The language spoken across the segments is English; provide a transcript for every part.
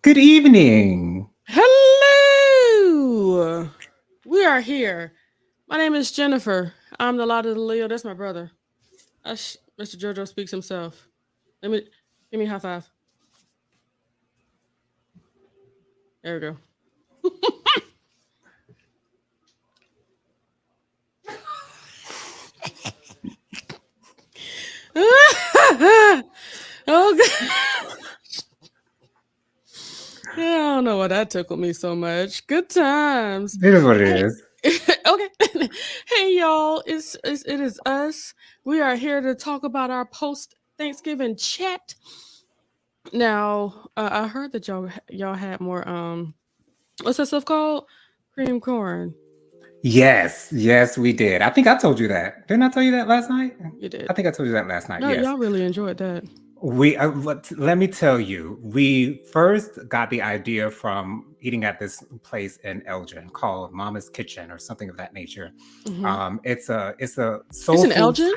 Good evening. Hello. We are here. My name is Jennifer. I'm the lot of the Leo. That's my brother. Mr. Jojo speaks himself. Let me give me a high five. There we go. Oh God. I don't know why that tickled me so much. Good times. It is what it Hey, is. okay. Hey y'all, it is us. We are here to talk about our post Thanksgiving chat. Now, I heard that y'all had more what's that stuff called? Cream corn. Yes, we did. I think I told you that. Didn't I tell you that last night? You did. I think I told you that last night. No, Yes. y'all really enjoyed that. Let me tell you, we first got the idea from eating at this place in Elgin called Mama's Kitchen or something of that nature. Hmm. It's a It's soul an food. Elgin.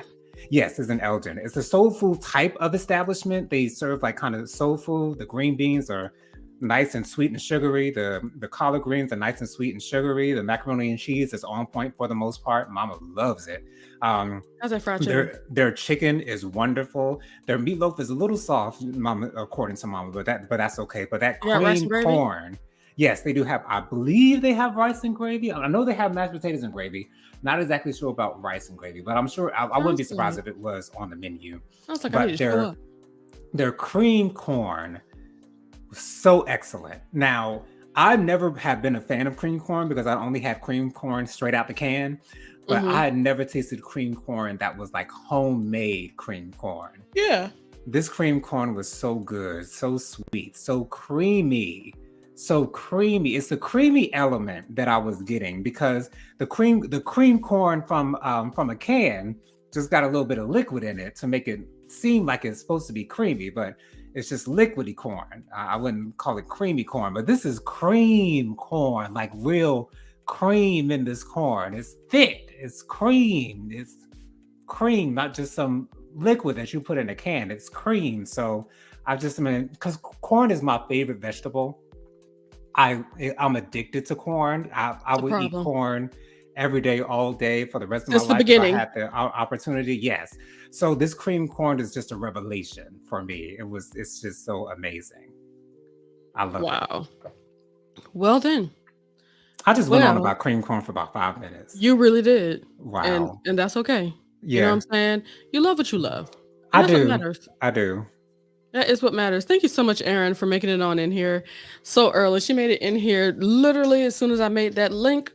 Yes, it's in Elgin. It's a soul food type of establishment. They serve like kind of soul food. The green beans are nice and sweet and sugary. The collard greens are nice and sweet and sugary. The macaroni and cheese is on point for the most part. Mama loves it. Um, How's that fried chicken? their chicken is wonderful. Their meatloaf is a little soft, Mama, according to Mama, but that's okay. But that You got rice and cream gravy? corn, yes, they do have. I believe they have rice and gravy. I know they have mashed potatoes and gravy. Not exactly sure about rice and gravy, but I'm sure I wouldn't Sounds be surprised good. if it was on the menu. Sounds like I need But to show up. their cream corn was so excellent. Now, I never have been a fan of cream corn because I only had cream corn straight out the can. But Mm-hmm. I had never tasted cream corn that was like homemade cream corn. Yeah. This cream corn was so good, so sweet, so creamy, so creamy. It's the creamy element that I was getting because the cream corn from a can just got a little bit of liquid in it to make it seem like it's supposed to be creamy, but it's just liquidy corn. I wouldn't call it creamy corn, but this is cream corn, like real cream in this corn. It's thick, it's cream, not just some liquid that you put in a can. It's cream. So I just mean because corn is my favorite vegetable. I'm addicted to corn. I It's a would eat problem. corn every day, all day for the rest of my Since the life if I beginning. had the opportunity. Yes. So this cream corn is just a revelation for me. It's just so amazing. I love it. Wow. Well then. I just went on Well, about cream corn for about 5 minutes. you really did. And Wow. and that's okay. You know what Yeah, I'm saying? You love what you love. And I that's what do. matters. I do. That is what matters. Thank you so much, Erin, for making it on in here so early. She made it in here literally as soon as I made that link,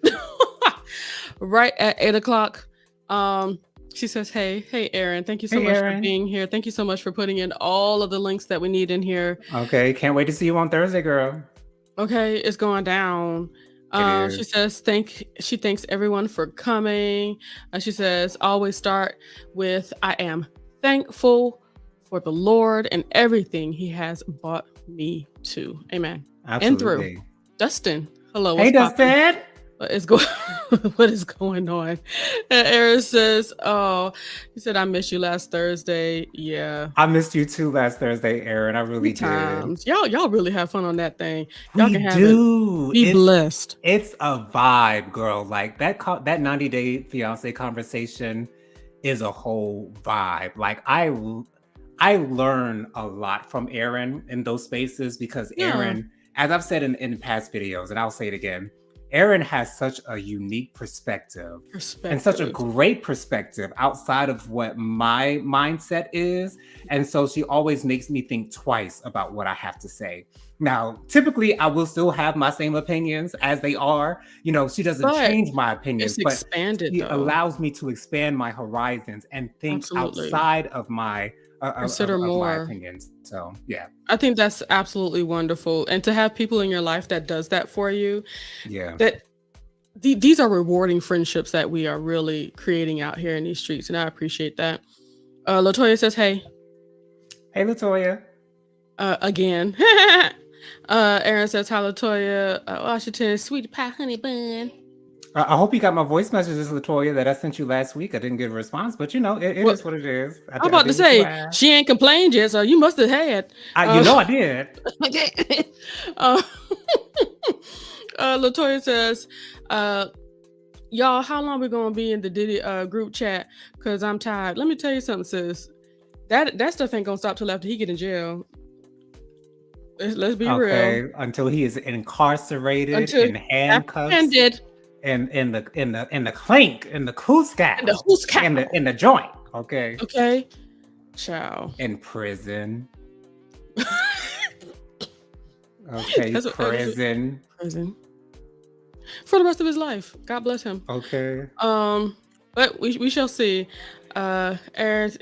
right at 8 o'clock. Um, she says, hey, Erin, thank you so Hey, much for Aaron. being here. Thank you so much for putting in all of the links that we need in here. Okay, can't wait to see you on Thursday, girl. Okay, it's going down. It She is. says she thanks everyone for coming. She says always start with I am thankful for the Lord and everything He has brought me to. Amen. And through. Absolutely. Dustin, hello, Hey, what's popping? Dustin. What is going what is going on? And Aaron says, "Oh, he said I missed you last Thursday. Yeah, I missed you too last Thursday, Aaron. I really good did. times. Y'all really have fun on that thing. Y'all We can have it. do. Be blessed. It's a vibe, girl. Like that 90-day fiance conversation is a whole vibe. Like I learn a lot from Aaron in those spaces because Yeah, Aaron, as I've said in past videos, and I'll say it again, Aaron has such a unique perspective and such a perspective. great perspective outside of what my mindset is. And so she always makes me think twice about what I have to say. Now, typically, I will still have my same opinions as they are. She doesn't But change my opinions, it's but expanded she though. allows me to expand my horizons and think Absolutely. outside of my Consider of my more. opinions. So yeah, I think that's absolutely wonderful. And to have people in your life that does that for you, yeah. that these are rewarding friendships that we are really creating out here in these streets. And I appreciate that. Latoya says, hey, Hey, Latoya. again. Aaron says, hi, Latoya. Washington, sweet pie honey bun. I hope you got my voice messages, Latoya, that I sent you last week. I didn't get a response, but it What is what it is. I'm I about to did what you say, asked. she ain't complained yet, so you must have had. You know I did. uh, Latoya says, y'all, how long we gonna be in the Diddy group chat? Cause I'm tired. Let me tell you something, sis. That stuff ain't gonna stop till after he get in jail. Let's be real. Until he is incarcerated Until in handcuffs apprehended. and in the clink, in the Cusco, In the Cusco. in the joint. Okay. Okay. Ciao. In prison. Okay, prison. Prison. For the rest of his life. God bless him. Okay. But we shall see. Aaron's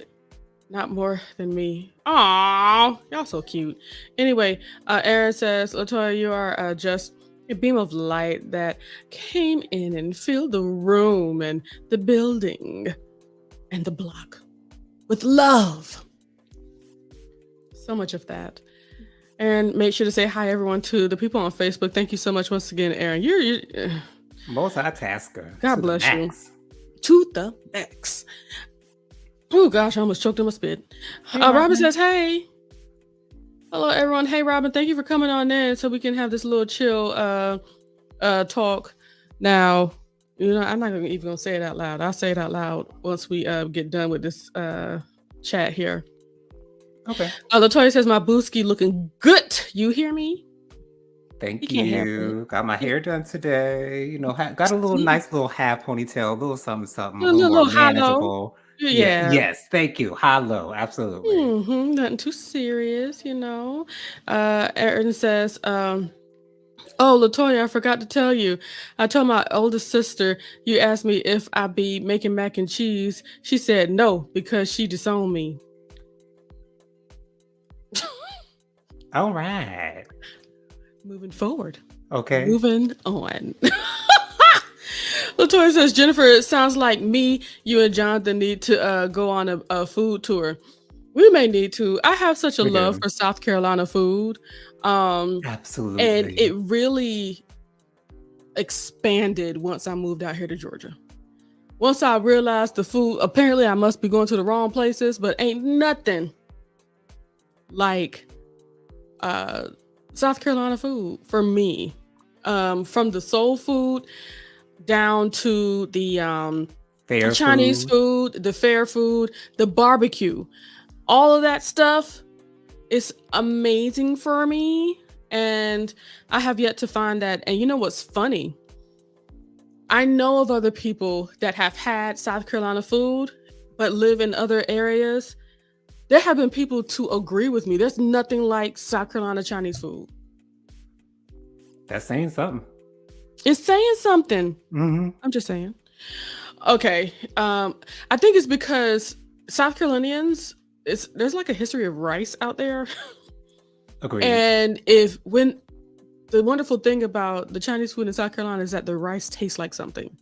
not more than me. Aw, y'all so cute. Anyway, Aaron says, Latoya, you are just a beam of light that came in and filled the room and the building and the block with love. So much of that. Aaron, make sure to say hi, everyone, to the people on Facebook. Thank you so much once again, Aaron. You're multitasker. God bless you. To the max. Oh gosh, I almost choked on my spit. Hey, Robin says, hey. Hello, everyone. Hey, Robin, thank you for coming on in so we can have this little chill talk. Now, I'm not even gonna say it out loud. I'll say it out loud once we get done with this chat here. Okay. Latoya says, my booski looking good. You hear me? Thank you. Got my hair done today. Got a nice little half ponytail, a little something, a little more manageable. Yeah. Yes. Thank you. High low. Absolutely. Nothing too serious, Aaron says, oh, Latoya, I forgot to tell you. I told my oldest sister, you asked me if I be making mac and cheese. She said no, because she disowned me. All right. Moving forward. Okay. Moving on. Latoya says, Jennifer, it sounds like me, you, and Jonathan need to go on a food tour. We may need to. I have such a love for South Carolina food. Absolutely. And it really expanded once I moved out here to Georgia. Once I realized the food, apparently I must be going to the wrong places, but ain't nothing like South Carolina food for me. From the soul food down to the Chinese food, the fair food, the barbecue, all of that stuff is amazing for me. And I have yet to find that. And you know what's funny? I know of other people that have had South Carolina food, but live in other areas. There have been people to agree with me. There's nothing like South Carolina Chinese food. That's saying something. It's saying something. Mm-hmm. I'm just saying. Okay. I think it's because South Carolinians, there's like a history of rice out there. Agreed. And when the wonderful thing about the Chinese food in South Carolina is that the rice tastes like something.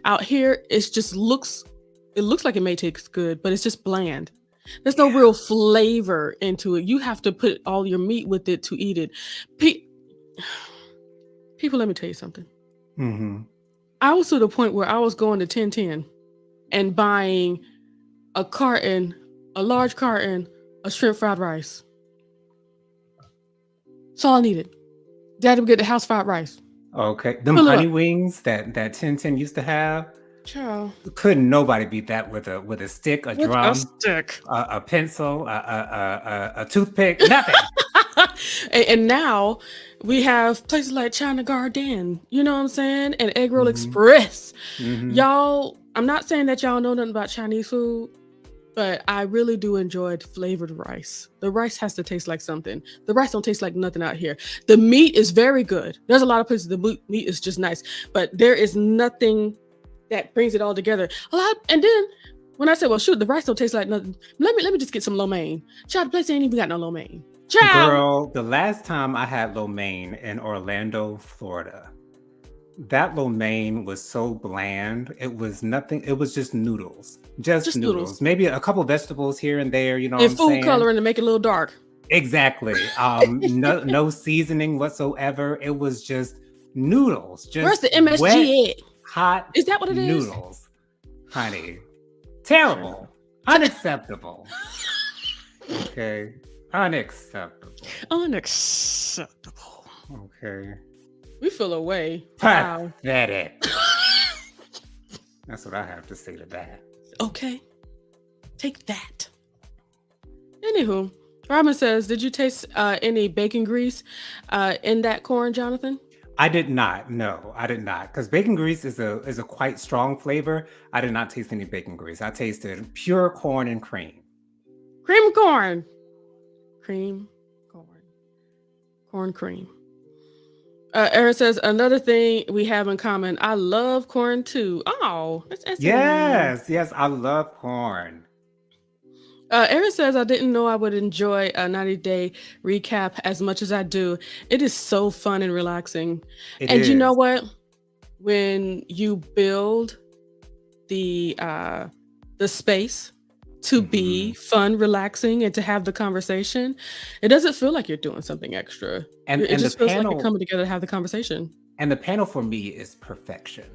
Out here, it looks like it may taste good, but it's just bland. There's no real flavor into it. You have to put all your meat with it to eat it. People, let me tell you something. Mm-hmm. I was to the point where I was going to 1010 and buying a large carton of shrimp fried rice. That's all I needed. Daddy would get the house fried rice. Okay. Them honey wings that 1010 used to have. Child. Couldn't nobody beat that with a stick, a drum, a pencil, a toothpick, nothing. And now we have places like China Garden, you know what I'm saying? And Egg Roll Express. Mm-hmm. Y'all, I'm not saying that y'all know nothing about Chinese food, but I really do enjoy flavored rice. The rice has to taste like something. The rice don't taste like nothing out here. The meat is very good. There's a lot of places the meat is just nice, but there is nothing that brings it all together. And then when I said, well, shoot, the rice don't taste like nothing. Let me just get some lo mein. Child, the place ain't even got no lo mein. Child. Girl, the last time I had lo mein in Orlando, Florida, that lo mein was so bland. It was nothing. It was just noodles. Just noodles. Maybe a couple vegetables here and there, you know. And food coloring to make it a little dark. Exactly. No seasoning whatsoever. It was just noodles. Just where's the MSG at? Hot Is that what it is? noodles, honey. Terrible. Unacceptable. Okay. Unacceptable. Unacceptable. Okay. We feel away. Wow. Pathetic. That's what I have to say to that. Okay. Take that. Anywho, Robin says, did you taste any bacon grease in that corn, Jonathan? I did not. No, I did not. Because bacon grease is a quite strong flavor. I did not taste any bacon grease. I tasted pure corn and cream. Cream corn. Cream corn. Corn cream. Aaron says, another thing we have in common. I love corn too. Oh, that's Yes, I love corn. Aaron says, I didn't know I would enjoy a 90-day recap as much as I do. It is so fun and relaxing. And you know what? When you build the space to be fun, relaxing, and to have the conversation, it doesn't feel like you're doing something extra. And It just the feels like you're panel coming together to have the conversation. and the panel for me is perfection.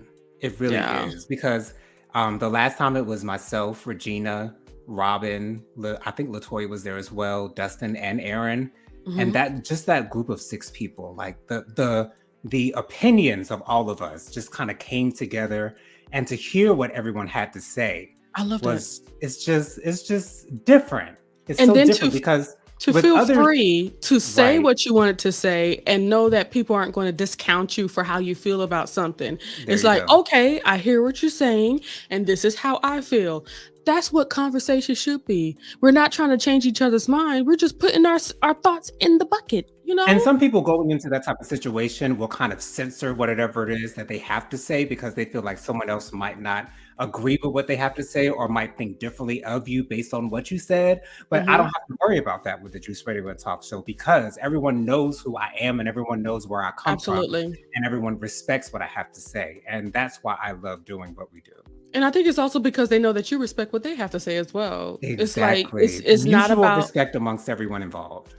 It really Yeah. is because the last time it was myself, Regina, Robin, I think Latoya was there as well, Dustin and Aaron, and Mhm. that group of 6 people, like the opinions of all of us just kind of came together, and to hear what everyone had to say I love that. it's just different. It's And so then different because to with feel other free to say right, what you wanted to say and know that people aren't going to discount you for how you feel about something. there It's you like, go. okay, I hear what you're saying, and this is how I feel. That's what conversation should be. We're not trying to change each other's mind. We're just putting our thoughts in the bucket, you And know? some people going into that type of situation will kind of censor whatever it is that they have to say because they feel like someone else might not agree with what they have to say or might think differently of you based on what you said. But I don't Hmm. have to worry about that with the Juice Radio and Talk Show because everyone knows who I am and everyone knows where I come from Absolutely. and everyone respects what I have to say. And that's why I love doing what we do. And I think it's also because they know that you respect what they have to say as well. It's like Exactly. it's not Mutual about. respect amongst everyone involved.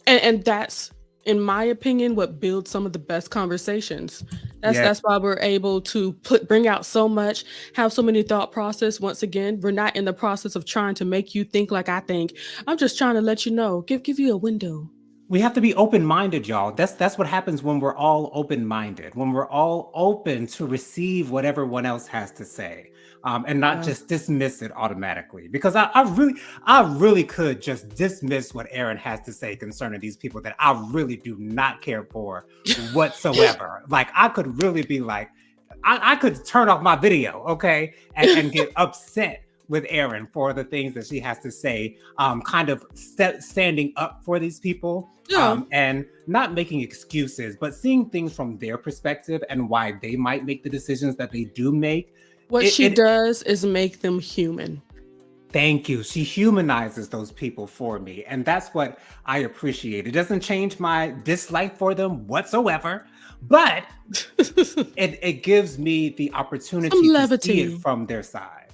And that's, in my opinion, what builds some of the best conversations. That's Yeah. that's why we're able to bring out so much, have so many thought process. Once again, we're not in the process of trying to make you think like I think. I'm just trying to let you know, give you a window. We have to be open-minded, y'all. That's what happens when we're all open-minded, when we're all open to receive what everyone else has to say, and not Yeah. just dismiss it automatically. Because I really could just dismiss what Aaron has to say concerning these people that I really do not care for whatsoever. Like I could really be like, I could turn off my video, okay, and get upset with Aaron for the things that she has to say, kind of standing up for these people, Yeah. and not making excuses, but seeing things from their perspective and why they might make the decisions that they do make. What It, she it does is make them human. Thank you. She humanizes those people for me, and that's what I appreciate. It doesn't change my dislike for them whatsoever, but it gives me the opportunity Some to see it levity. from their side.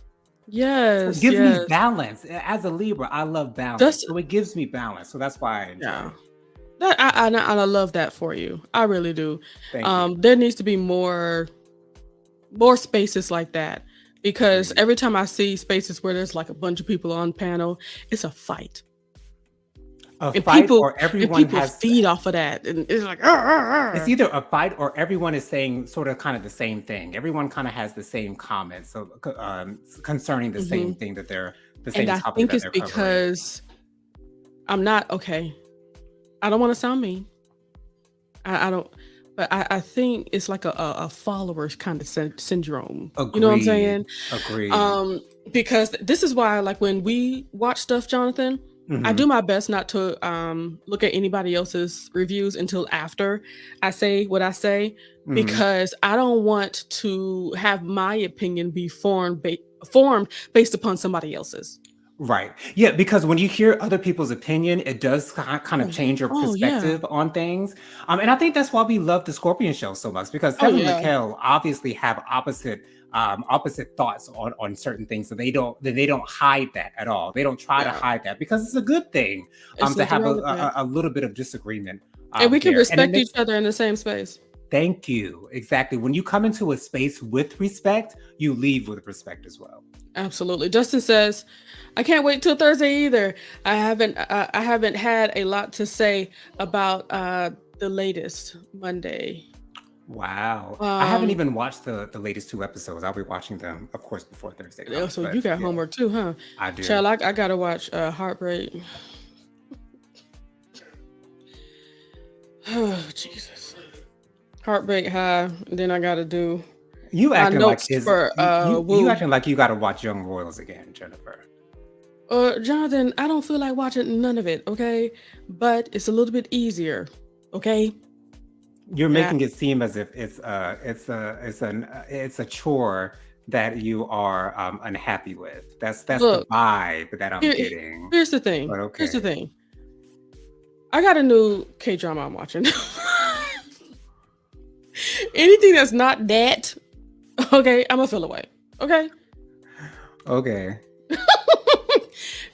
So it Yes, gives me yes. balance. As a Libra, I love balance. That's So it gives me balance. So that's why I enjoy yeah. it. That I love that for you. I really do. Thank you. There needs to be more spaces like that because Agreed. every time I see spaces where there's like a bunch of people on panel, it's a fight. A And fight people or and everyone people has feed off of that. And it's like, "Arr, arr, it's arr." either a fight or everyone is saying sort of kind of the same thing. Everyone kind of has the same comments. So concerning the same Mhm. thing that they're the And same I topic think that it's they're covering. because I'm not okay. I don't want to sound mean. I don't, but I think it's like a followers kind of syndrome. You know what I'm Agreed. saying? Agreed. Um, because this is why, like when we watch stuff, Jonathan, I Hmm. do my best not to look at anybody else's reviews until after I say what I say, Hmm. because I don't want to have my opinion be formed based upon somebody else's. Right. Yeah, because when you hear other people's opinion, it does kind of Oh, change your oh yeah, perspective on things. And I think that's why we love the Scorpion show so much because oh Kevin and yeah, Raquel obviously have opposite thoughts on certain things. So they don't hide that at all. They don't try to yeah. hide that because it's a good thing It's to nothing have wrong with that, a little bit of disagreement and we can there. And it respect each makes other in the same space. Thank you. Exactly. When you come into a space with respect, you leave with respect as well. Absolutely. Justin says, I can't wait till Thursday either. I haven't had a lot to say about the latest Monday. Wow. I haven't even watched the latest 2 episodes. I'll be watching them, of course, before Thursday comes. So But you got yeah, homework too, huh? I do. Child, I gotta watch Heartbreak. Oh, Jesus. Heartbreak High. And then I gotta do You my acting like notes is for you Woo. acting like you got to watch Young Royals again, Jennifer. Jonathan, I don't feel like watching none of it, okay? But it's a little bit easier, okay? You're Yeah. making it seem as if it's a chore that you are unhappy with. That's the Look, vibe that I'm here, getting. here's the thing. But Here's the okay. thing. I got a new K-drama I'm watching. Anything that's not that, okay, I'm gonna feel away. Okay. Okay.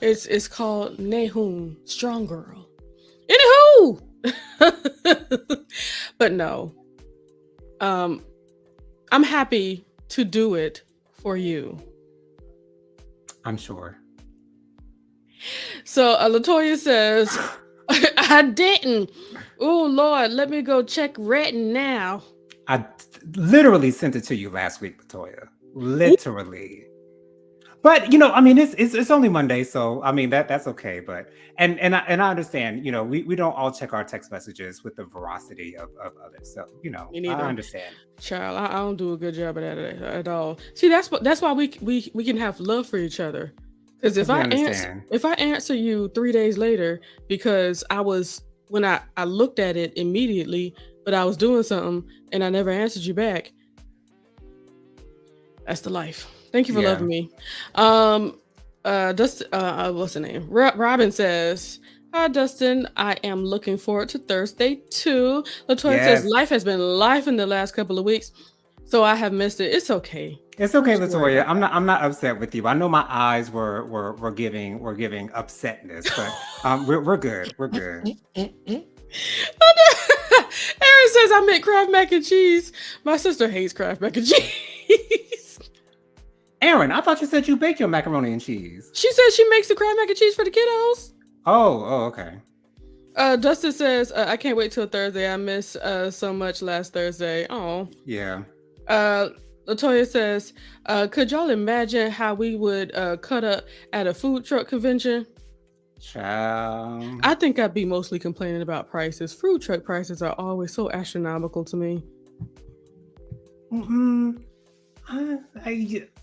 It's called Nehum, Strong Girl. Anywho, but no, I'm happy to do it for you. I'm sure. So Latoya says, I didn't. Oh Lord, let me go check Retin now. I literally sent it to you last week, Latoya. Literally. But I mean, it's only Monday, so I mean that's okay. But and I understand, we don't all check our text messages with the veracity of others. So Me I neither. understand. Child, I don't do a good job of that at all. See, that's why we can have love for each other. Because if We I understand. answer you 3 days later because when I looked at it immediately, but I was doing something and I never answered you back. That's the life. Thank you for loving me. Dustin, what's the name? Robin says, hi, Dustin. I am looking forward to Thursday too. Latoya says, life has been life in the last couple of weeks, so I have missed it. It's okay. It's okay, Latoya. I'm not upset with you. I know my eyes were giving upsetness, but we're good. We're good. Aaron says I make Kraft mac and cheese. My sister hates Kraft mac and cheese. Aaron, I thought you said you bake your macaroni and cheese. She says she makes the Kraft mac and cheese for the kiddos. Oh, okay. Dustin says, I can't wait till Thursday. I miss so much last Thursday. Oh. Yeah. Latoya says, could y'all imagine how we would cut up at a food truck convention? Child. I think I'd be mostly complaining about prices. Food truck prices are always so astronomical to me.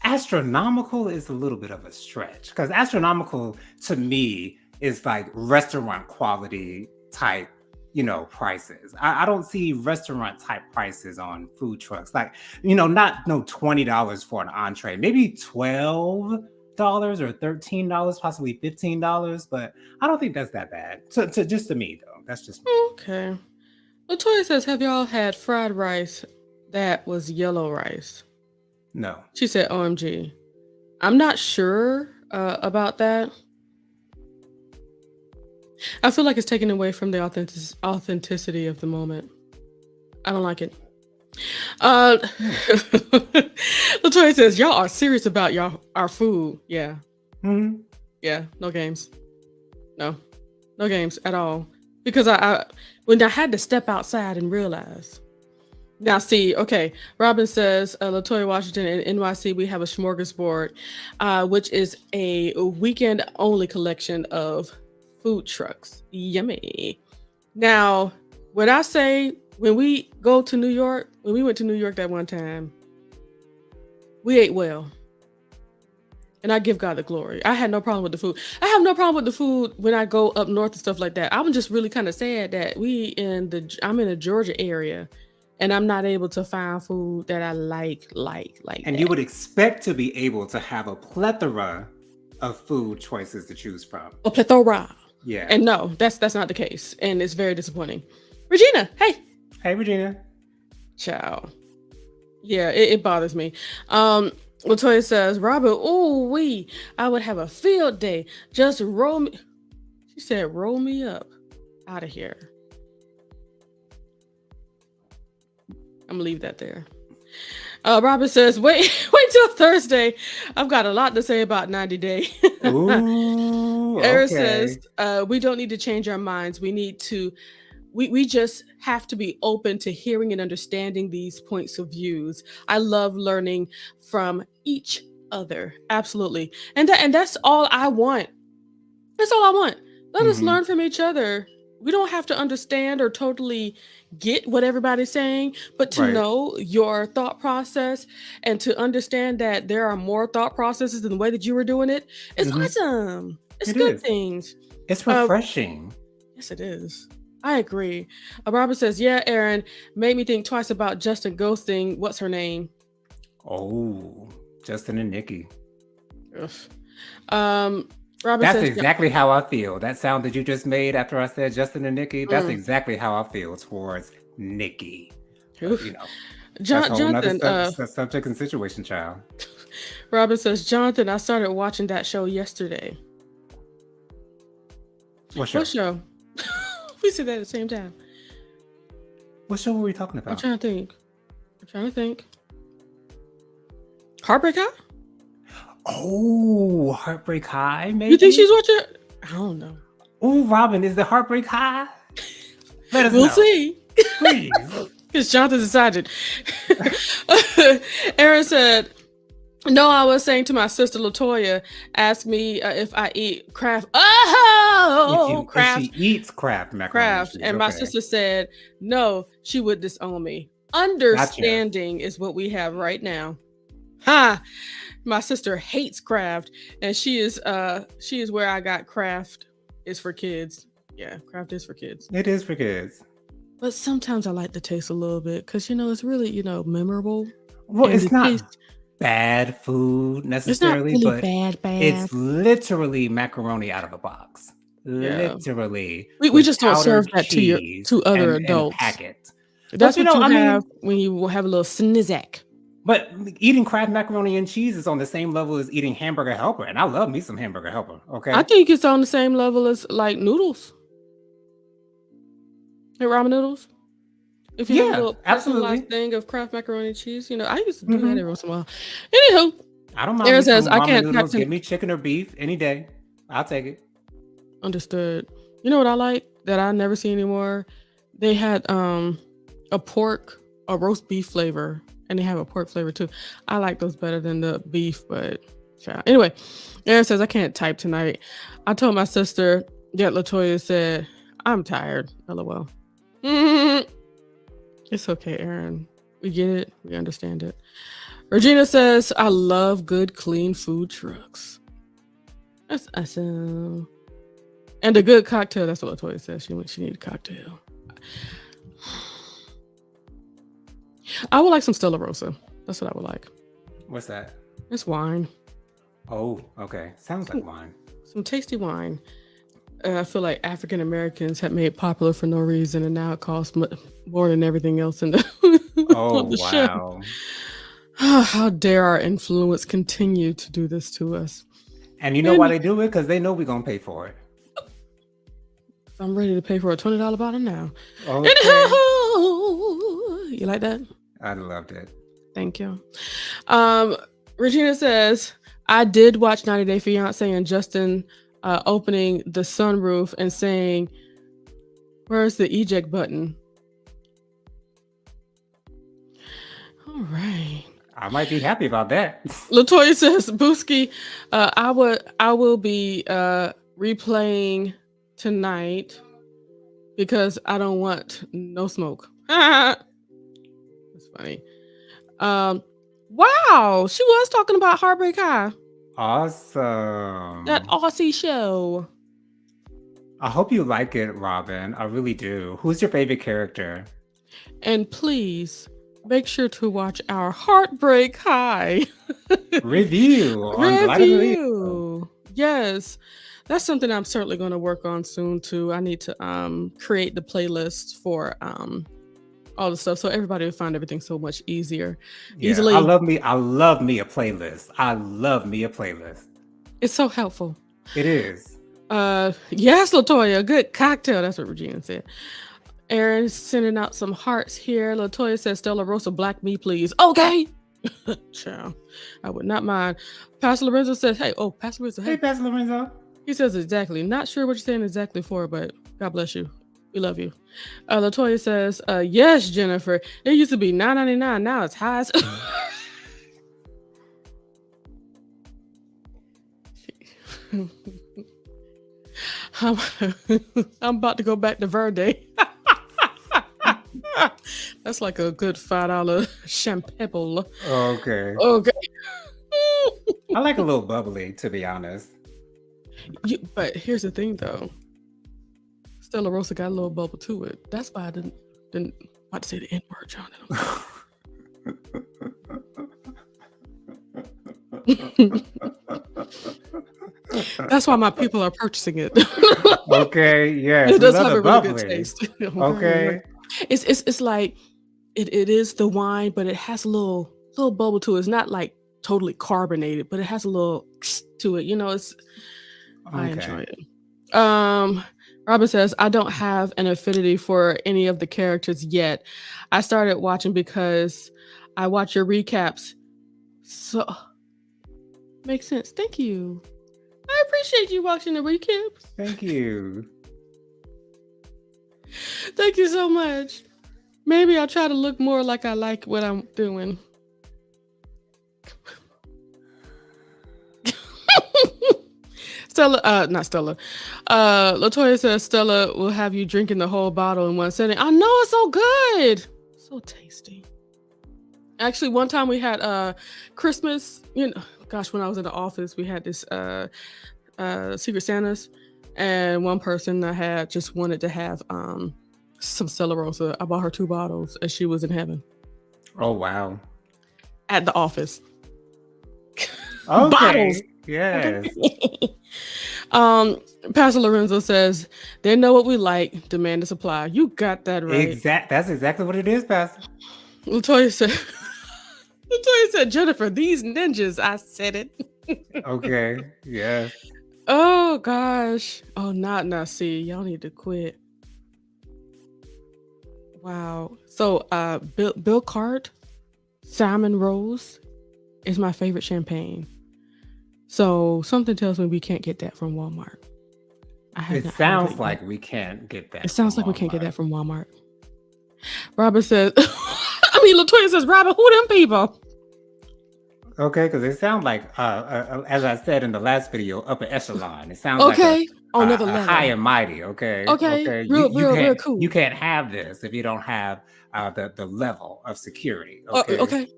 Astronomical is a little bit of a stretch, because astronomical to me is like restaurant quality type prices. I don't see restaurant type prices on food trucks, like not $20 for an entree, maybe $12 or $13, possibly $15, but I don't think that's that bad to just to me though. That's just me. Okay. Latoya says, have y'all had fried rice that was yellow rice? No. She said, OMG. I'm not sure about that. I feel like it's taken away from the authenticity of the moment. I don't like it. Latoya says, y'all are serious about our food. Yeah. Mm-hmm. Yeah, no games. No games at all. Because when I had to step outside and realize. Now, see, okay, Robin says, Latoya Washington in NYC, we have a smorgasbord, which is a weekend-only collection of food trucks. Yummy. Now, when I say, when we went to New York that one time, we ate well. And I give God the glory. I had no problem with the food. I have no problem with the food when I go up north and stuff like that. I'm just really kind of sad that I'm in the Georgia area. And I'm not able to find food that I like. And you would expect to be able to have a plethora of food choices to choose from. A plethora. Yeah. And no, that's not the case. And it's very disappointing. Regina, hey. Hey, Regina. Ciao. Yeah, it bothers me. Latoya says, Robert, I would have a field day. Just roll me. She said, roll me up out of here. gonna leave that there. Robert says, wait till Thursday. I've got a lot to say about 90 Day. Ooh, Eric okay. says, we don't need to change our minds. We just have to be open to hearing and understanding these points of views. I love learning from each other. Absolutely. And that's all I want. That's all I want. Let us Mhm. learn from each other. We don't have to understand or totally get what everybody's saying, but to Right. know your thought process and to understand that there are more thought processes than the way that you were doing it is Mhm. awesome. It's It good is. things. It's Uh, refreshing. yes, it is. I agree. Robert says, yeah, Aaron, made me think twice about Justin ghosting. What's her name? Oh, Justin and Nikki. Ugh. Um, Robert That's says, yeah. exactly how I feel. That sound that you just made after I said Justin and Nikki, that's Mm. exactly how I feel towards Nikki. But Oof. that's a whole nother Jonathan, subject and situation, child. Robin says, Jonathan, I started watching that show yesterday. What show? What show? We said that at the same time. What show were we talking I'm about? trying to think. Heartbreak High? Oh, Heartbreak High, maybe? You think she's watching? I don't know. Oh, Robin, is the Heartbreak High? Let us We'll know. see. Please. Because Jonathan decided. Aaron said, no, I was saying to my sister Latoya, ask me if I eat Kraft. Oh, If Kraft. she eats Kraft macaroni and cheese, And my okay. sister said, no, she would disown me. Gotcha. Understanding is what we have right now. Ha! My sister hates Kraft, and she is where I got Kraft is for kids. Yeah, Kraft is for kids. It is for kids. But sometimes I like the taste a little bit because it's really memorable. Well, And it's the not taste, bad food it's not necessarily, really but bad. it's literally macaroni out of a box. Yeah. Literally. We with just don't serve powdered that cheese to other and a adults. packet. That's But what you I have mean, when you have a little snizzack. but eating Kraft macaroni and cheese is on the same level as eating Hamburger Helper, and I love me some Hamburger Helper. Okay. I think it's on the same level as like noodles. Like ramen noodles. If you have a Yeah, little absolutely. personalized thing of Kraft macaroni and cheese, I used to do that Mhm. every once in a while. Anywho, I don't mind Aaron me says, some I ramen can't type noodles. Give me chicken or beef any day. I'll take it. Understood. You know what I like that I never see anymore? They had a roast beef flavor, and they have a pork flavor too. I like those better than the beef, but anyway, Aaron says I can't type tonight. I told my sister that Latoya said I'm tired. LOL. It's okay, Aaron. We get it. We understand it. Regina says I love good, clean food trucks. That's awesome. And a good cocktail. That's what Latoya says. She needs a cocktail. I would like some Stella Rosa. That's what I would like. What's that? It's wine. Oh, okay. Sounds like wine. Some tasty wine. I feel like African Americans have made popular for no reason, and now it costs more than everything else in the, on the show. Wow. How dare our influence continue to do this to us? And you know why they do it? Because they know we're going to pay for it. I'm ready to pay for a $20 bottle now. Okay. You like that? I loved it. Thank you. Regina says, I did watch 90 Day Fiancé and Justin opening the sunroof and saying, where's the eject button? All right. I might be happy about that. Latoya says, Booski, I will be replaying tonight because I don't want no smoke. That's funny. Wow, she was talking about Heartbreak High. Awesome. That Aussie show. I hope you like it, Robin. I really do. Who's your favorite character? And please make sure to watch our Heartbreak High review on review. Yes, that's something I'm certainly going to work on soon too. I need to create the playlist for all the stuff so everybody will find everything so much easier. Yeah, easily. I love me a playlist. I love me a playlist. It's so helpful. It is. Yes, Latoya, good cocktail. That's what Regina said. Aaron's sending out some hearts here. Latoya says, Stella Rosa, black me, please. Okay. Child, I would not mind. Pastor Lorenzo says, hey, Pastor Lorenzo, Hey, hey. Pastor Lorenzo. He says exactly. Not sure what you're saying exactly for, but God bless you. We love you. Latoya says, yes, Jennifer. It used to be $9.99. Now it's high as... I'm about to go back to Verde. That's like a good $5 champagne. Okay. Okay. I like a little bubbly, to be honest. But here's the thing, though. Stella Rosa got a little bubble to it. That's why I didn't want to say the N-word, Jonathan. That's why my people are purchasing it. Okay, yes. It does have a really bubbly. good taste. Okay. It's like it is the wine, but it has a little bubble to it. It's not like totally carbonated, but it has a little to it. I enjoy it. Robin says, I don't have an affinity for any of the characters yet. I started watching because I watch your recaps. So makes sense. Thank you. I appreciate you watching the recaps. Thank you. Thank you so much. Maybe I'll try to look more like I like what I'm doing. Not Stella. Latoya says Stella will have you drinking the whole bottle in one sitting. I know, it's so good. So tasty. Actually, one time we had Christmas, when I was in the office, we had this Secret Santas, and one person I had just wanted to have some Stella Rosa. I bought her 2 bottles and she was in heaven. Oh, wow. At the office. Okay. Bottles. Yes. Pastor Lorenzo says, they know what we like, demand and supply. You got that right. That's exactly what it is, Pastor. Latoya said, Jennifer, these ninjas, I said it. Okay, yeah. Oh, gosh. Oh, not see. Y'all need to quit. Wow. So, Bill Cart, Salmon Rose is my favorite champagne. So something tells me we can't get that from Walmart. It sounds like we can't get that. It sounds like we can't get that from Walmart. Robert says, Latoya says, Robert, who them people? Okay, because it sounds like, as I said in the last video, upper echelon. It sounds like another level. High and mighty. Okay. Real cool. You can't have this if you don't have the level of security. Okay.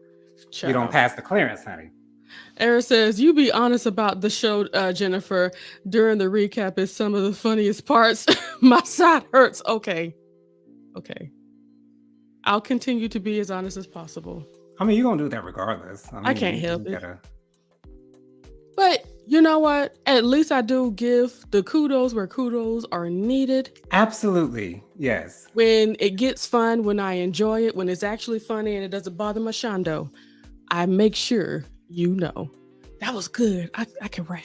You don't pass the clearance, honey. Aaron says, you be honest about the show, Jennifer. During the recap is some of the funniest parts. My side hurts. Okay. I'll continue to be as honest as possible. I mean, you're going to do that regardless. I can't help it. But you know what? At least I do give the kudos where kudos are needed. Absolutely. Yes. When it gets fun, when I enjoy it, when it's actually funny and it doesn't bother my shondo, I make sure that was good. I can rap.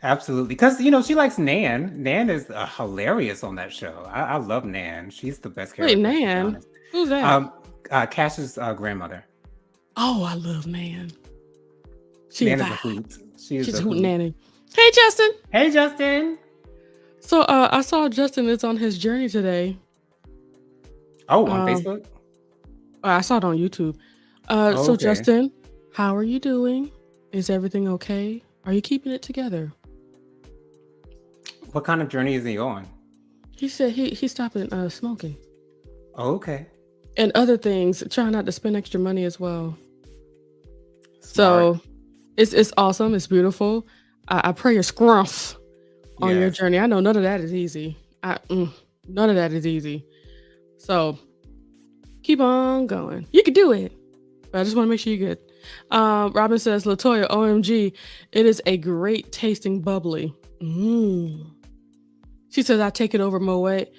Absolutely. Because, she likes Nan. Nan is hilarious on that show. I love Nan. She's the best character. Wait, Nan? Who's that? Cash's grandmother. Oh, I love Nan. Nan is a hoot. She's a hoot nanny. Hey, Justin. Hey, Justin. So I saw Justin is on his journey today. Oh, on Facebook? I saw it on YouTube. So Justin, how are you doing? Is everything okay? Are you keeping it together? What kind of journey is he on? He said he's stopping smoking. Oh, okay. And other things, trying not to spend extra money as well. Smart. So it's awesome. It's beautiful. I pray your scrumph on your journey. I know none of that is easy. None of that is easy. So keep on going. You can do it. But I just want to make sure you're good. Robin says, Latoya, OMG, it is a great tasting bubbly. She says, I take it over Moet.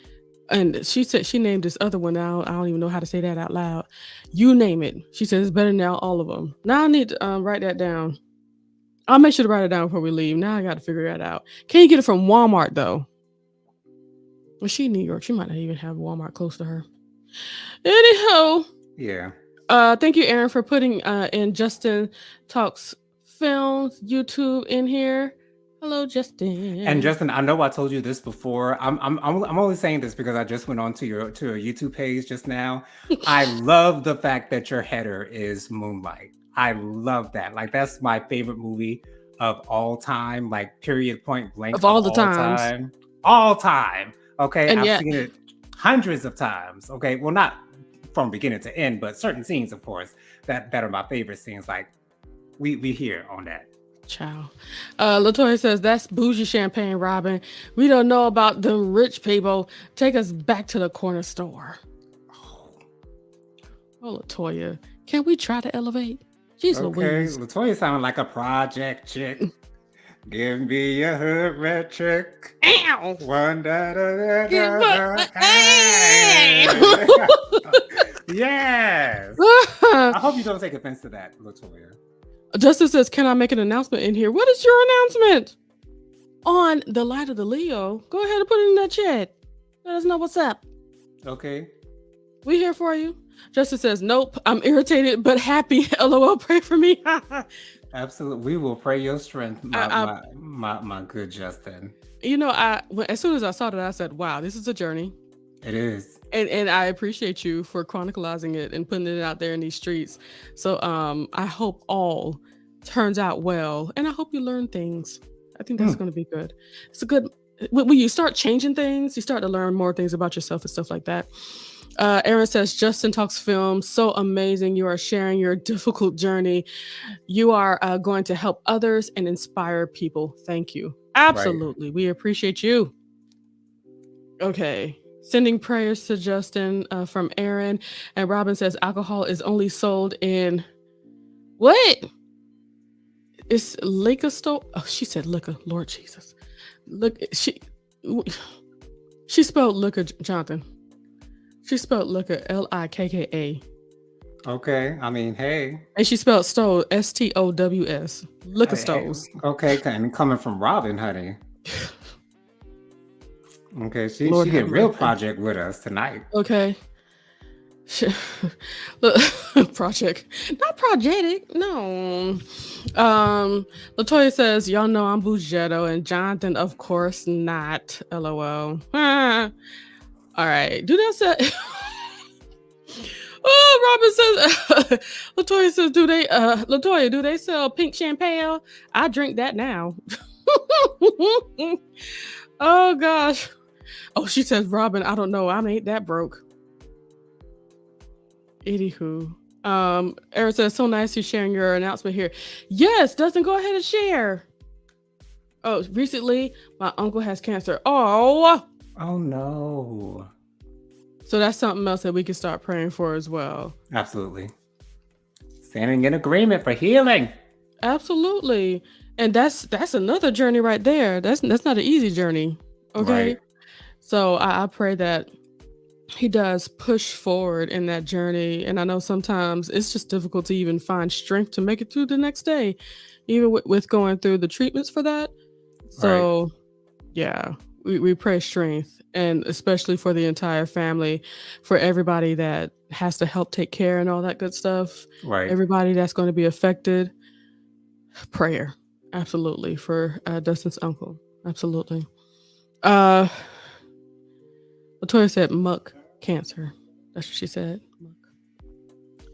And she said she named this other one. I don't even know how to say that out loud. You name it. She says it's better than all of them. Now I need to write that down. I'll make sure to write it down before we leave. Now I got to figure that out. Can you get it from Walmart though? Well, she in New York. She might not even have Walmart close to her. Anyhow, Yeah. thank you, Aaron, for putting in Justin Talks Films YouTube in here. Hello, Justin. And Justin, I know I told you this before. I'm only saying this because I just went on to your YouTube page just now. I love the fact that your header is Moonlight. I love that. Like that's my favorite movie of all time. Like period, point blank Of all the all times. time, all time. Okay, And I've yet, seen it hundreds of times. Okay, well not from beginning to end, but certain scenes, of course, that are my favorite scenes. Like we here on that. ciao. Latoya says that's bougie champagne, Robin. We don't know about them rich people. Take us back to the corner store. Oh, Latoya, can we try to elevate? Jeez Okay, Louise. Latoya sounding like a project chick. Give me a hood red chick. Ow! One da da da Yeah, da but- da. Hey. Yes. I hope you don't take offense to that, Latoya. Justin says, can I make an announcement in here? What is your announcement? On the Light of the Leo. Go ahead and put it in that chat. Let us know what's up. Okay. We here for you. Justin says, nope, I'm irritated but happy. LOL, pray for me. Absolutely. We will pray your strength, I- my good Justin. You know, as soon as I saw that, I said, wow, this is a journey. It is. And I appreciate you for chronicalizing it and putting it out there in these streets. So I hope all turns out well. And I hope you learn things. I think that's going to be good. It's a good, when you start changing things, you start to learn more things about yourself and stuff like that. Aaron says, Justin Talks Film, so amazing. You are sharing your difficult journey. You are going to help others and inspire people. Thank you. Absolutely. Right. We appreciate you. Okay. Sending prayers to Justin from Aaron. And Robin says, alcohol is only sold in what? It's liquor store. Oh, she said liquor. Lord Jesus. Look, she spelled liquor, Jonathan. She spelled liquor Likka. Okay. I mean, hey. And she spelled stove Stows. Liquor stores. Okay. And coming from Robin, honey. Okay. She did real project with us tonight. Okay. Project. Not project. No. Latoya says, y'all know I'm Bugetto, and Jonathan, of course not. LOL. All right. Do that say Oh, Robin says Latoya says, Latoya, do they sell pink champagne? I drink that now. Oh gosh. Oh, she says, Robin, I don't know. I ain't that broke. Anywho. Aaron says, so nice you sharing your announcement here. Yes, Dustin, go ahead and share. Oh, recently my uncle has cancer. Oh no. So that's something else that we can start praying for as well. Absolutely. Standing in agreement for healing. Absolutely. And that's another journey right there. That's not an easy journey. Okay. Right. So I pray that he does push forward in that journey. And I know sometimes it's just difficult to even find strength to make it through the next day, even with going through the treatments for that. So yeah, we pray strength, and especially for the entire family, for everybody that has to help take care and all that good stuff. Right. Everybody that's going to be affected. Prayer. Absolutely. For Dustin's uncle. Absolutely. Latoya said muck cancer. That's what she said. Muck.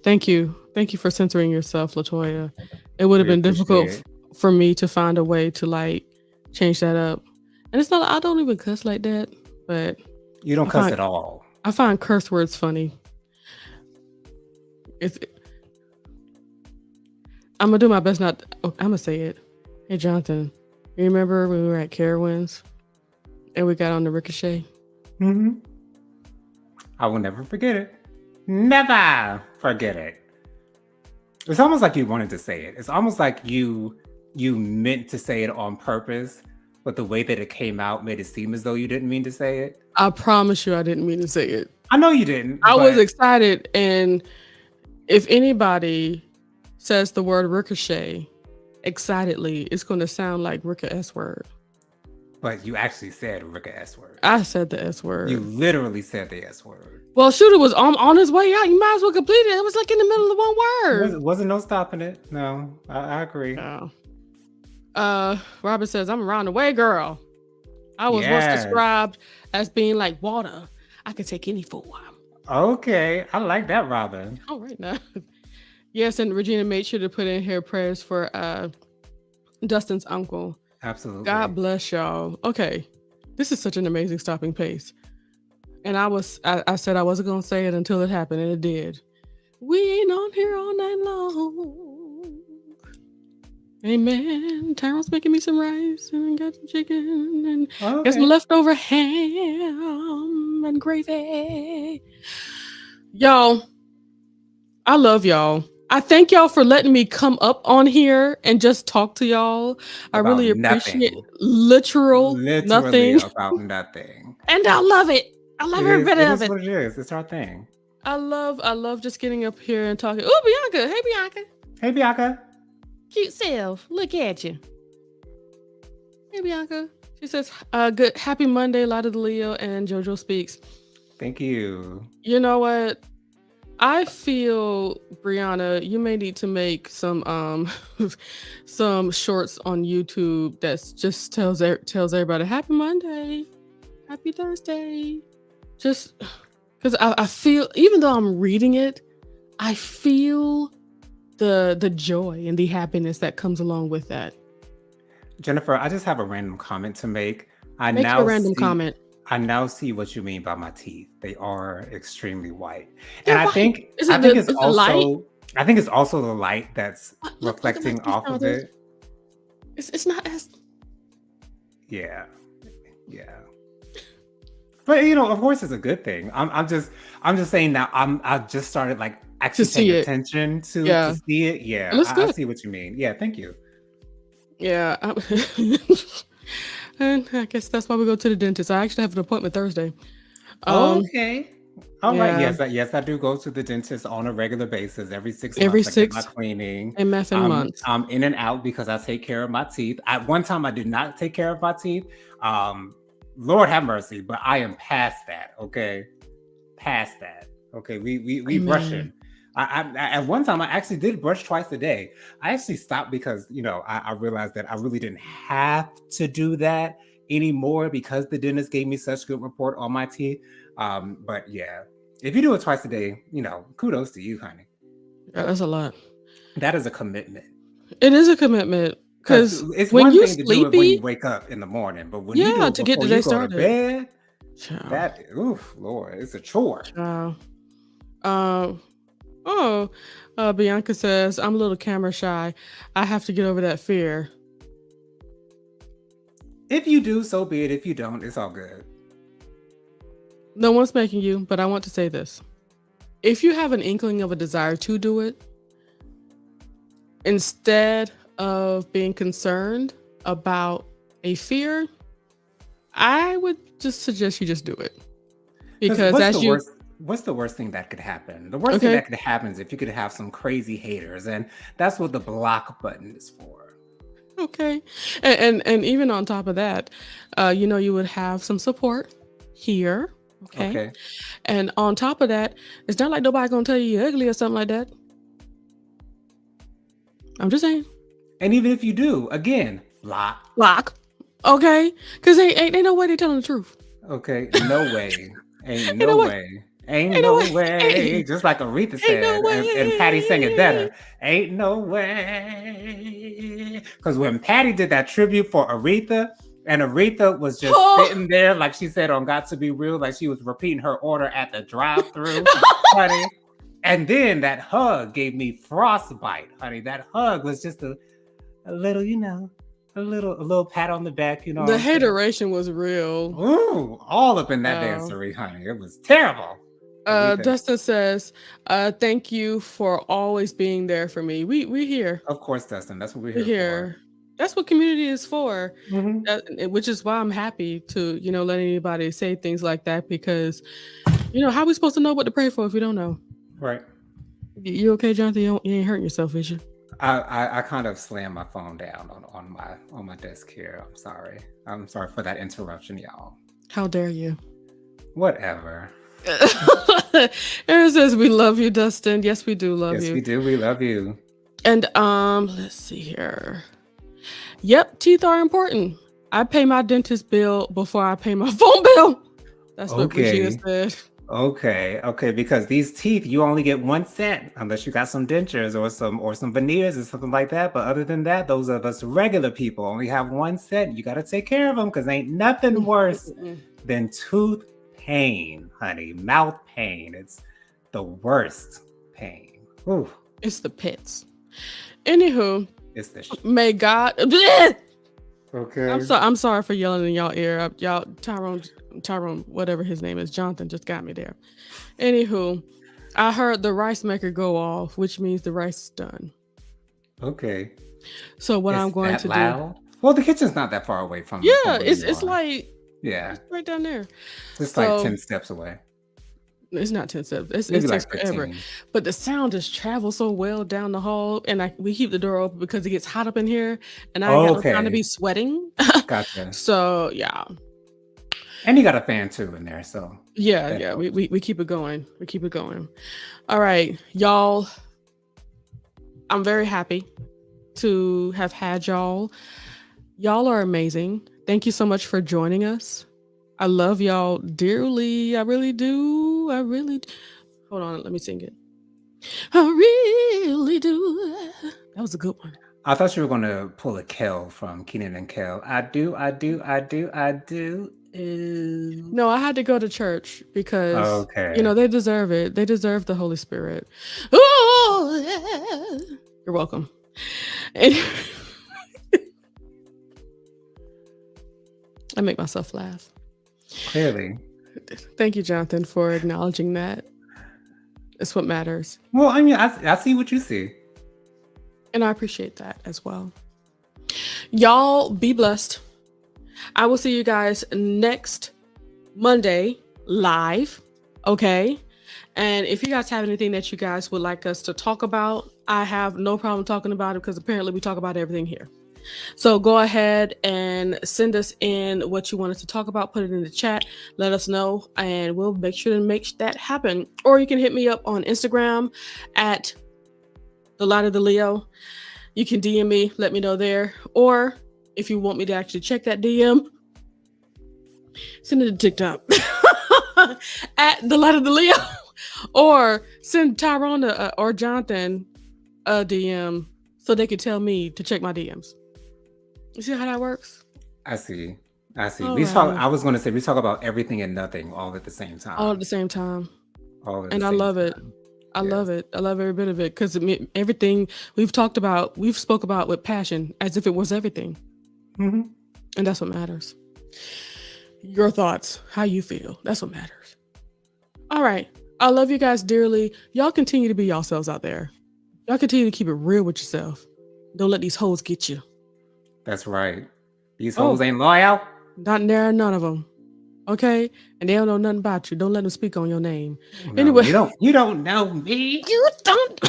Thank you. Thank you for censoring yourself, Latoya. It would have been difficult for me to find a way to like change that up. And it's not, I don't even cuss like that, but you don't cuss at all. I find curse words funny. I'm gonna do my best not. I'm gonna say it. Hey, Jonathan, you remember when we were at Carowinds and we got on the Ricochet? Mm-hmm. I will never forget it. Never forget it. It's almost like you wanted to say it. It's almost like you meant to say it on purpose, but the way that it came out made it seem as though you didn't mean to say it. I promise you, I didn't mean to say it. I know you didn't. I was excited, and if anybody says the word Ricochet excitedly, it's going to sound like Ricka S word. But you actually said Ricka S word. I said the S word. You literally said the S word. Well, Shooter was on his way out. You might as well complete it. It was like in the middle of one word. Wasn't no stopping it. No, I agree. Robert says, I'm around the way, girl. I was once described as being like water. I could take any form. Okay, I like that, Robin. All right now. Yes, and Regina made sure to put in here prayers for Dustin's uncle. Absolutely. God bless y'all. Okay, this is such an amazing stopping pace. And I said I wasn't gonna say it until it happened, and it did. We ain't on here all night long. Amen. Tyrone's making me some rice and got some chicken and got some leftover ham and gravy. Y'all, I love y'all. I thank y'all for letting me come up on here and just talk to y'all. I really appreciate literally nothing about nothing. And I love it. I love every bit of it. It is what it is. It's our thing. I love just getting up here and talking. Oh, Bianca. Hey, Bianca. Hey, Bianca. Cute self. Look at you. Hey, Bianca. She says, good. Happy Monday, Lotta the Leo and JoJo Speaks. Thank you. You know what? I feel, Brianna, you may need to make some some shorts on YouTube that just tells everybody Happy Monday, Happy Thursday. Just because I feel, even though I'm reading it, I feel the joy and the happiness that comes along with that. Jennifer, I just have a random comment to make. Make a random comment. I now see what you mean by my teeth. They are extremely white. They're and white. I think it's also the light that's reflecting off of it. It's not as Yeah. But of course it's a good thing. I'm just saying now I just started like actually paying attention to see it. Yeah. I see what you mean. Yeah, thank you. Yeah. And I guess that's why we go to the dentist. I actually have an appointment Thursday. Okay. All right. Yes, I do go to the dentist on a regular basis every 6 months. Every I get my cleaning. months. I'm in and out because I take care of my teeth. At one time, I did not take care of my teeth. Lord have mercy, but I am past that. Okay, past that. Okay, we brushing. I at one time I actually did brush twice a day. I actually stopped because I realized that I really didn't have to do that anymore because the dentist gave me such good report on my teeth. But yeah, if you do it twice a day, kudos to you, honey. Yeah, that's a lot. That is a commitment. It is a commitment because it's when one you're thing to sleepy, do it when you wake up in the morning, but when you do it to get the day started, bed, that Lord, it's a chore. Bianca says, I'm a little camera shy. I have to get over that fear. If you do, so be it. If you don't, it's all good. No one's making you, but I want to say this. If you have an inkling of a desire to do it, instead of being concerned about a fear, I would just suggest you just do it. Because what's the worst thing that could happen? The worst thing that could happen is if you could have some crazy haters, and that's what the block button is for. Okay. And even on top of that, you would have some support here. Okay. And on top of that, it's not like nobody gonna tell you you're ugly or something like that. I'm just saying. And even if you do, again, block. Okay. Because ain't no way they telling the truth. Okay. No way. Ain't no way. Ain't no way. Just like Aretha said, and Patty sang it better. Ain't no way. Because when Patty did that tribute for Aretha, and Aretha was just sitting there, like she said on Got to Be Real, like she was repeating her order at the drive-thru, honey. And then that hug gave me frostbite, honey. That hug was just a little, a little pat on the back, The hateration was real. Ooh, all up in that dancery, honey. It was terrible. Dustin says, thank you for always being there for me. We here. Of course, Dustin. That's what we're here for. That's what community is for. Which is why I'm happy to, let anybody say things like that, because, how are we supposed to know what to pray for if we don't know? Right. You okay, Jonathan? You ain't hurting yourself, is you? I kind of slammed my phone down on my desk here. I'm sorry. I'm sorry for that interruption, y'all. How dare you? Whatever. Aaron says we love you, Dustin. Yes, we do love Yes, you. we do. We love you. And let's see here. Yep, teeth are important. I pay my dentist bill before I pay my phone bill. That's what Regina Okay. said. Okay, because these teeth, you only get 1 cent unless you got some dentures or some veneers or something like that. But other than that, those of us regular people only have 1 cent. You got to take care of them because ain't nothing worse than tooth pain, honey. Mouth pain. It's the worst pain. Ooh, It's the pits. Anywho, it's the may God. Okay. I'm sorry for yelling in y'all ear. Y'all, Tyrone, whatever his name is, Jonathan just got me there. Anywho, I heard the rice maker go off, which means the rice is done. Okay. So what It's I'm going that to loud? Well, the kitchen's not that far away from do? from Yeah, where it's you it's are. like Yeah, right down there. it's So like 10 steps away. it's not 10 steps. It Maybe takes like forever. 15. But the sound just travels so well down the hall, and we keep the door open because it gets hot up in here, and I ain't got no time to Okay. be sweating. Gotcha. So yeah, And you got a fan too in there, so yeah, that yeah. helps. We keep it going. We keep it going. All right, y'all. I'm very happy to have had y'all. Y'all are amazing. Thank you so much for joining us. I love y'all dearly. I really do. I really. Hold on, let me sing it. I really do. That was a good one. I thought you were gonna pull a Kel from Keenan and Kel. I do. No, I had to go to church because Okay. they deserve it. They deserve the Holy Spirit. Oh, yeah. You're welcome. And I make myself laugh. Clearly. Thank you, Jonathan, for acknowledging that. It's what matters. Well, I mean, I see what you see. And I appreciate that as well. Y'all be blessed. I will see you guys next Monday live. Okay. And if you guys have anything that you guys would like us to talk about, I have no problem talking about it because apparently we talk about everything here. So go ahead and send us in what you want us to talk about. Put it in the chat. Let us know, and we'll make sure to make that happen. Or you can hit me up on Instagram at The Light of the Leo. You can DM me. Let me know there. Or if you want me to actually check that DM, send it to TikTok at The Light of the Leo. Or send Tyrone or Jonathan a DM so they could tell me to check my DMs. You see how that works? I see. Alrighty. I was gonna say we talk about everything and nothing all at the same time. All at the same time. All at the And I same love it. time. I Yes. love it. I love every bit of it because everything we've talked about, we've spoke about with passion as if it was everything. Mm-hmm. And that's what matters. Your thoughts, how you feel. That's what matters. All right. I love you guys dearly. Y'all continue to be yourselves out there. Y'all continue to keep it real with yourself. Don't let these hoes get you. That's right. These Oh. hoes ain't loyal. Not there, none of them. Okay? And they don't know nothing about you. Don't let them speak on your name. No, Anyway. you don't know me. You don't.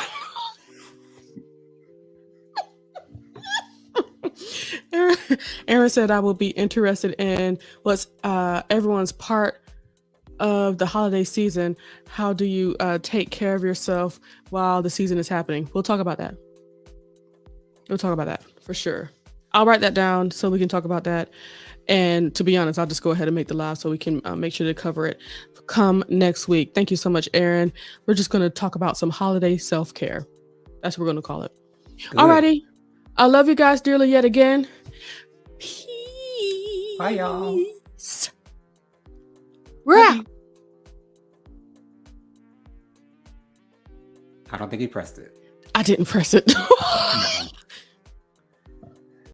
Aaron said I will be interested in what's everyone's part of the holiday season. How do you take care of yourself while the season is happening? We'll talk about that. We'll talk about that for sure. I'll write that down so we can talk about that. And to be honest, I'll just go ahead and make the live so we can make sure to cover it come next week. Thank you so much, Aaron. We're just going to talk about some holiday self-care. That's what we're going to call it. Good. Alrighty. I love you guys dearly yet again. Peace. Bye, y'all. We're out. I don't think he pressed it. I didn't press it. No.